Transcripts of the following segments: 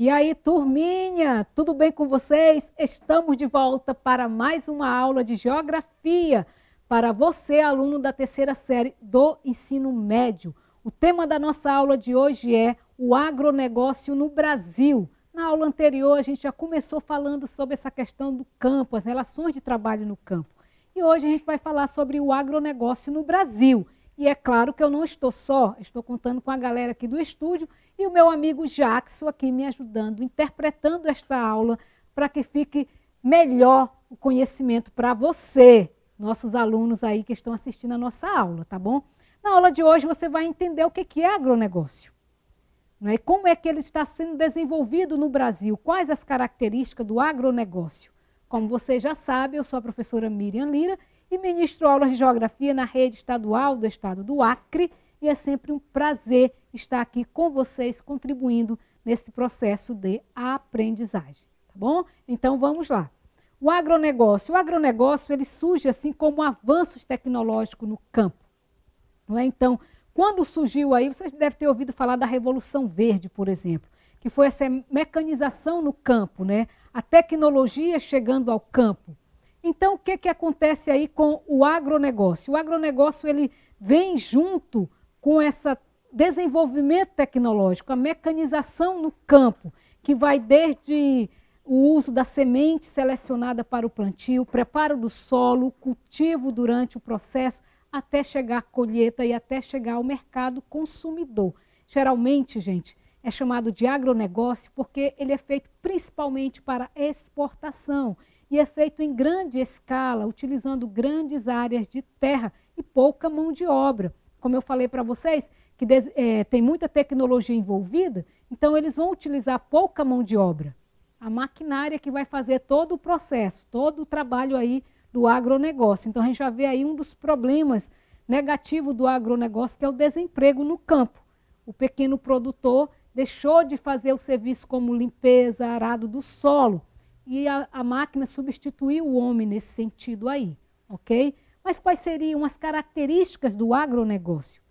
E aí, turminha, tudo bem com vocês? Estamos de volta para mais uma aula de geografia para você, aluno da terceira série do ensino médio. O tema da nossa aula de hoje é o agronegócio no Brasil. Na aula anterior, a gente já começou falando sobre essa questão do campo, as relações de trabalho no campo. E hoje a gente vai falar sobre o agronegócio no Brasil. E é claro que eu não estou só, estou contando com a galera aqui do estúdio e o meu amigo Jackson aqui me ajudando, interpretando esta aula para que fique melhor o conhecimento para você, nossos alunos aí que estão assistindo a nossa aula, tá bom? Na aula de hoje você vai entender o que é agronegócio, né? E como é que ele está sendo desenvolvido no Brasil, quais as características do agronegócio. Como você já sabe, eu sou a professora Miriam Lira e ministro aulas de geografia na rede estadual do estado do Acre, e é sempre um prazer estar aqui com vocês, contribuindo nesse processo de aprendizagem, tá bom? Então vamos lá. O agronegócio ele surge assim como avanços tecnológicos no campo, não é? Então, quando surgiu aí, vocês devem ter ouvido falar da Revolução Verde, por exemplo, que foi essa mecanização no campo, né? A tecnologia chegando ao campo. Então, o que acontece aí com o agronegócio? O agronegócio ele vem junto com esse desenvolvimento tecnológico, a mecanização no campo, que vai desde o uso da semente selecionada para o plantio, preparo do solo, cultivo durante o processo, até chegar à colheita e até chegar ao mercado consumidor. Geralmente, gente, é chamado de agronegócio porque ele é feito principalmente para exportação e é feito em grande escala, utilizando grandes áreas de terra e pouca mão de obra. Como eu falei para vocês, que tem muita tecnologia envolvida, então eles vão utilizar pouca mão de obra. A maquinária que vai fazer todo o processo, todo o trabalho aí do agronegócio. Então a gente já vê aí um dos problemas negativos do agronegócio, que é o desemprego no campo. O pequeno produtor deixou de fazer o serviço como limpeza, arado do solo, e a máquina substituiu o homem nesse sentido aí, ok? Mas quais seriam as características do agronegócio?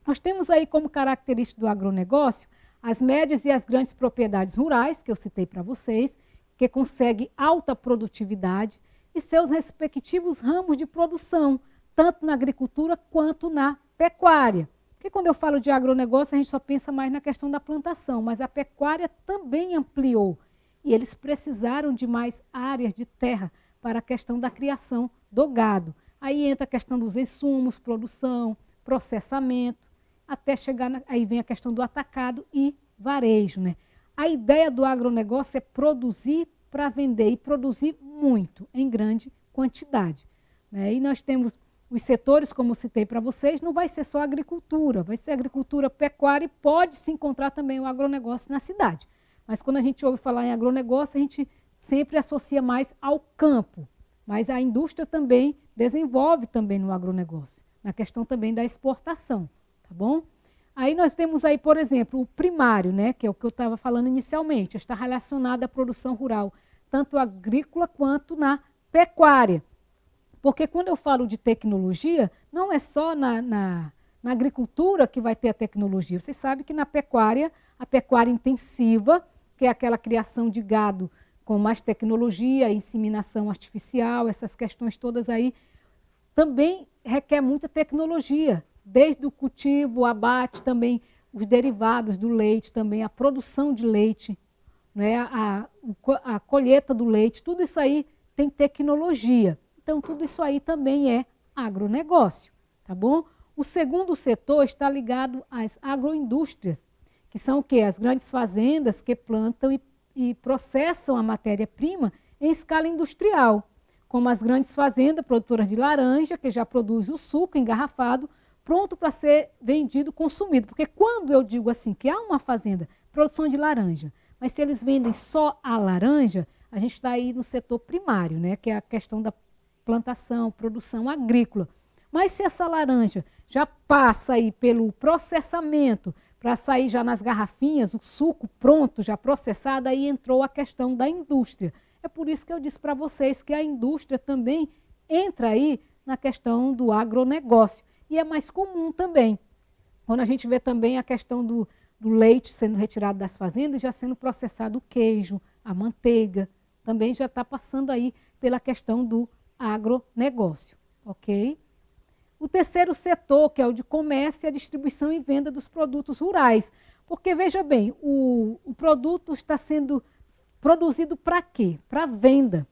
Nós temos aí como característica do agronegócio as médias e as grandes propriedades rurais, que eu citei para vocês, que conseguem alta produtividade e seus respectivos ramos de produção, tanto na agricultura quanto na pecuária. Porque quando eu falo de agronegócio, a gente só pensa mais na questão da plantação, mas a pecuária também ampliou. E eles precisaram de mais áreas de terra para a questão da criação do gado. Aí entra a questão dos insumos, produção, processamento, até chegar, aí vem a questão do atacado e varejo, né? A ideia do agronegócio é produzir para vender e produzir muito, em grande quantidade, né? E nós temos os setores, como eu citei para vocês, não vai ser só agricultura, vai ser agricultura, pecuária e pode se encontrar também o agronegócio na cidade. Mas quando a gente ouve falar em agronegócio, a gente sempre associa mais ao campo. Mas a indústria também desenvolve também no agronegócio, na questão também da exportação, tá bom? Aí nós temos aí, por exemplo, o primário, né, que é o que eu estava falando inicialmente, está relacionado à produção rural, tanto agrícola quanto na pecuária. Porque quando eu falo de tecnologia, não é só na agricultura que vai ter a tecnologia. Vocês sabem que na pecuária, a pecuária intensiva, que é aquela criação de gado com mais tecnologia, inseminação artificial, essas questões todas aí, também requer muita tecnologia, desde o cultivo, o abate, também os derivados do leite, também a produção de leite, né? a colheita do leite, tudo isso aí tem tecnologia. Então, tudo isso aí também é agronegócio, tá bom? O segundo setor está ligado às agroindústrias, que são o quê? As grandes fazendas que plantam e processam a matéria-prima em escala industrial, como as grandes fazendas produtoras de laranja, que já produzem o suco engarrafado, pronto para ser vendido, consumido. Porque quando eu digo assim, que há uma fazenda, produção de laranja, mas se eles vendem só a laranja, a gente está aí no setor primário, né, que é a questão da plantação, produção agrícola. Mas se essa laranja já passa aí pelo processamento, para sair já nas garrafinhas, o suco pronto, já processado, aí entrou a questão da indústria. É por isso que eu disse para vocês que a indústria também entra aí na questão do agronegócio. E é mais comum também. Quando a gente vê também a questão do do leite sendo retirado das fazendas, já sendo processado o queijo, a manteiga, também já está passando aí pela questão do agronegócio, ok? O terceiro setor, que é o de comércio, é a distribuição e venda dos produtos rurais. Porque, veja bem, o produto está sendo produzido para quê? Para venda,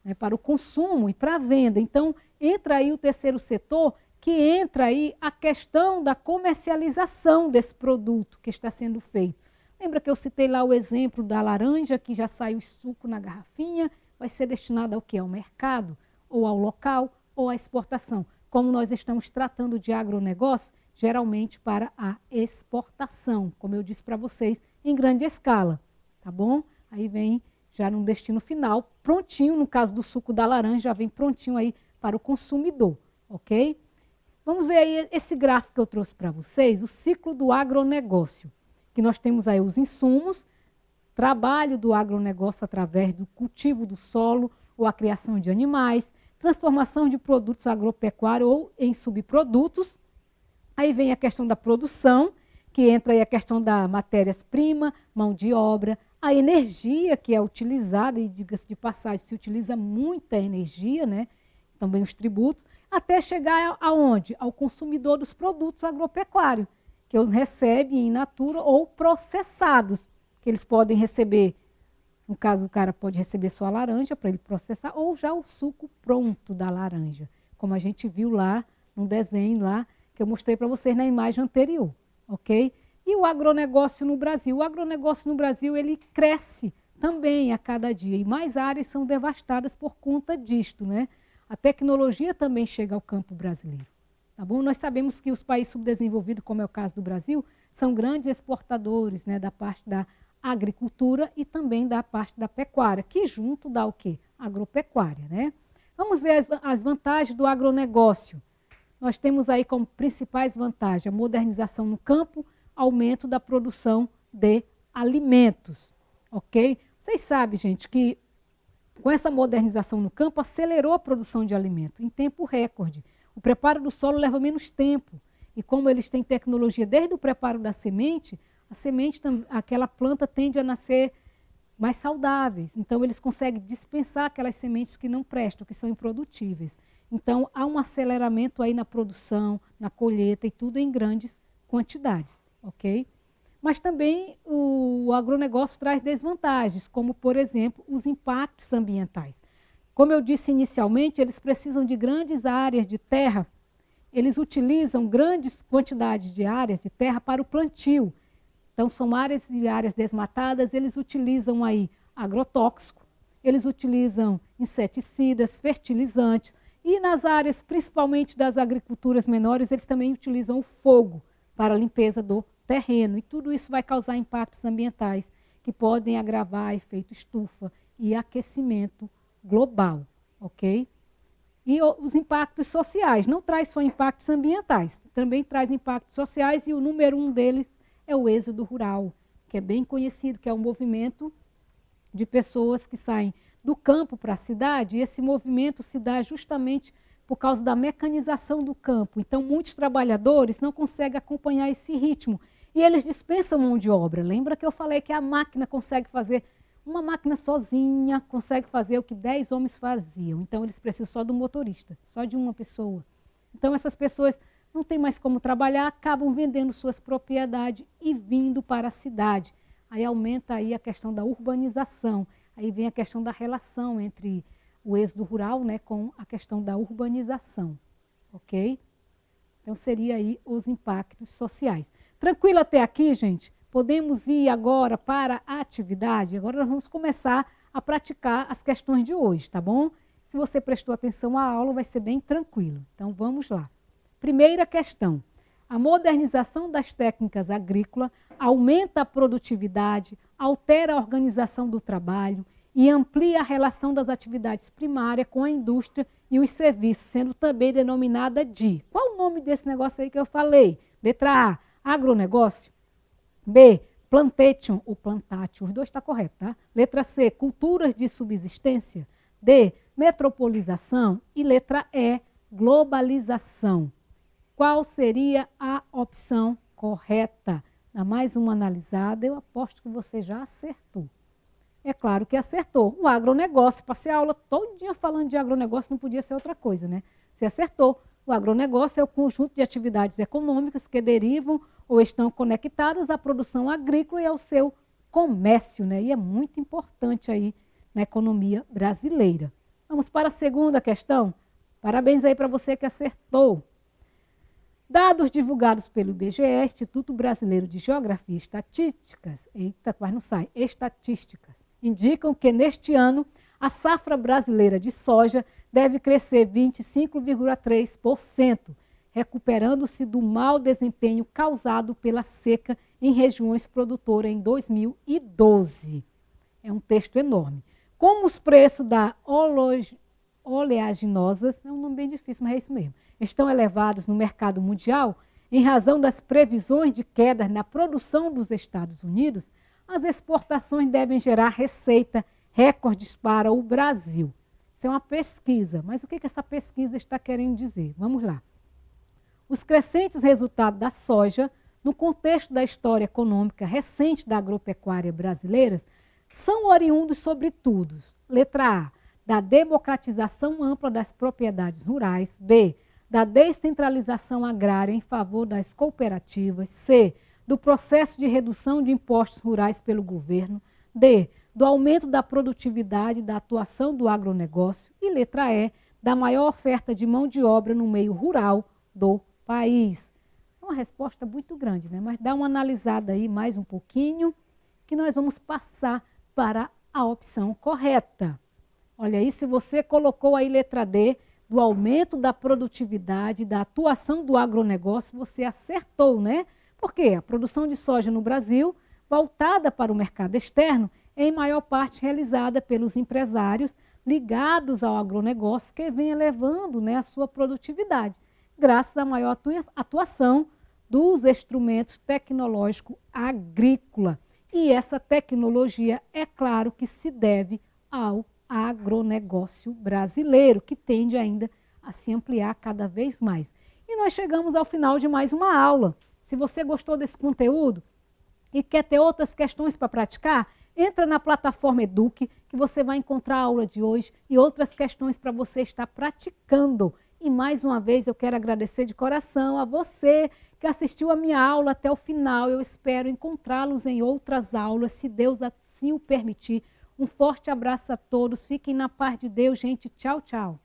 né? Para o consumo e para a venda. Então, entra aí o terceiro setor, que entra aí a questão da comercialização desse produto que está sendo feito. Lembra que eu citei lá o exemplo da laranja, que já sai o suco na garrafinha, vai ser destinado ao quê? Ao mercado, ou ao local, ou à exportação. Como nós estamos tratando de agronegócio, geralmente para a exportação, como eu disse para vocês, em grande escala, tá bom? Aí vem já num destino final, prontinho, no caso do suco da laranja, já vem prontinho aí para o consumidor, ok? Vamos ver aí esse gráfico que eu trouxe para vocês, o ciclo do agronegócio, que nós temos aí os insumos, trabalho do agronegócio através do cultivo do solo ou a criação de animais, transformação de produtos agropecuários ou em subprodutos. Aí vem a questão da produção, que entra aí a questão da matérias-primas, mão de obra, a energia que é utilizada, e diga-se de passagem, se utiliza muita energia, né? Também os tributos, até chegar aonde? Ao consumidor dos produtos agropecuários, que os recebe in natura ou processados, que eles podem receber. No caso, o cara pode receber só a laranja para ele processar, ou já o suco pronto da laranja, como a gente viu lá no desenho lá, que eu mostrei para vocês na imagem anterior, ok? E o agronegócio no Brasil? O agronegócio no Brasil, ele cresce também a cada dia, e mais áreas são devastadas por conta disto, né? A tecnologia também chega ao campo brasileiro, tá bom? Nós sabemos que os países subdesenvolvidos, como é o caso do Brasil, são grandes exportadores, né, da parte da agricultura e também da parte da pecuária, que junto dá o quê? Agropecuária, né? Vamos ver as vantagens do agronegócio. Nós temos aí como principais vantagens a modernização no campo, aumento da produção de alimentos, ok? Vocês sabem, gente, que com essa modernização no campo, acelerou a produção de alimento em tempo recorde. O preparo do solo leva menos tempo. E como eles têm tecnologia desde o preparo da semente, a semente, aquela planta tende a nascer mais saudáveis. Então, eles conseguem dispensar aquelas sementes que não prestam, que são improdutíveis. Então, há um aceleramento aí na produção, na colheita e tudo em grandes quantidades, ok? Mas também o agronegócio traz desvantagens, como, por exemplo, os impactos ambientais. Como eu disse inicialmente, eles precisam de grandes áreas de terra, eles utilizam grandes quantidades de áreas de terra para o plantio. Então, são áreas e áreas desmatadas, eles utilizam aí agrotóxico, eles utilizam inseticidas, fertilizantes, e nas áreas, principalmente das agriculturas menores, eles também utilizam o fogo para a limpeza do terreno, e tudo isso vai causar impactos ambientais que podem agravar efeito estufa e aquecimento global, ok? E os impactos sociais, não traz só impactos ambientais, também traz impactos sociais, e o número 1 deles é o êxodo rural, que é bem conhecido, que é um movimento de pessoas que saem do campo para a cidade, e esse movimento se dá justamente por causa da mecanização do campo. Então, muitos trabalhadores não conseguem acompanhar esse ritmo, e eles dispensam mão de obra. Lembra que eu falei que a máquina consegue fazer, uma máquina sozinha consegue fazer o que 10 homens faziam. Então, eles precisam só do motorista, só de uma pessoa. Então, essas pessoas não têm mais como trabalhar, acabam vendendo suas propriedades e vindo para a cidade. Aí aumenta aí a questão da urbanização. Aí vem a questão da relação entre o êxodo rural, né, com a questão da urbanização, ok? Então, seria aí os impactos sociais. Tranquilo até aqui, gente? Podemos ir agora para a atividade? Agora nós vamos começar a praticar as questões de hoje, tá bom? Se você prestou atenção à aula, vai ser bem tranquilo. Então, vamos lá. Primeira questão. A modernização das técnicas agrícolas aumenta a produtividade, altera a organização do trabalho e amplia a relação das atividades primárias com a indústria e os serviços, sendo também denominada de... Qual o nome desse negócio aí que eu falei? Letra A, agronegócio. B, plantation ou plantation, os dois estão corretos, tá? Letra C, culturas de subsistência. D, metropolização. E letra E, globalização. Qual seria a opção correta? Dá mais uma analisada, eu aposto que você já acertou. É claro que acertou. O agronegócio, passei a aula todinha falando de agronegócio, não podia ser outra coisa, né? Você acertou. O agronegócio é o conjunto de atividades econômicas que derivam ou estão conectadas à produção agrícola e ao seu comércio, né? E é muito importante aí na economia brasileira. Vamos para a segunda questão? Parabéns aí para você que acertou. Dados divulgados pelo IBGE, Instituto Brasileiro de Geografia e Estatísticas, eita, quase não sai, estatísticas, indicam que neste ano a safra brasileira de soja deve crescer 25,3%, recuperando-se do mau desempenho causado pela seca em regiões produtoras em 2012. É um texto enorme. Como os preços da oleaginosas, é um nome bem difícil, mas é isso mesmo, estão elevados no mercado mundial, em razão das previsões de quedas na produção dos Estados Unidos, as exportações devem gerar receita recordes para o Brasil. Isso é uma pesquisa, mas o que essa pesquisa está querendo dizer? Vamos lá. Os crescentes resultados da soja, no contexto da história econômica recente da agropecuária brasileira, são oriundos, sobretudo, letra A, da democratização ampla das propriedades rurais, B, da descentralização agrária em favor das cooperativas, C, do processo de redução de impostos rurais pelo governo, D, do aumento da produtividade e da atuação do agronegócio e letra E, da maior oferta de mão de obra no meio rural do país. É uma resposta muito grande, né? Mas dá uma analisada aí mais um pouquinho que nós vamos passar para a opção correta. Olha aí, se você colocou aí letra D, do aumento da produtividade, da atuação do agronegócio, você acertou, né? Porque a produção de soja no Brasil, voltada para o mercado externo, é em maior parte realizada pelos empresários ligados ao agronegócio, que vem elevando, né, a sua produtividade, graças à maior atuação dos instrumentos tecnológicos agrícola. E essa tecnologia, é claro que se deve ao agronegócio brasileiro, que tende ainda a se ampliar cada vez mais. E nós chegamos ao final de mais uma aula. Se você gostou desse conteúdo e quer ter outras questões para praticar, entra na plataforma Eduque, que você vai encontrar a aula de hoje e outras questões para você estar praticando. E mais uma vez eu quero agradecer de coração a você que assistiu a minha aula até o final. Eu espero encontrá-los em outras aulas, se Deus assim o permitir. Um forte abraço a todos. Fiquem na paz de Deus, gente. Tchau, tchau.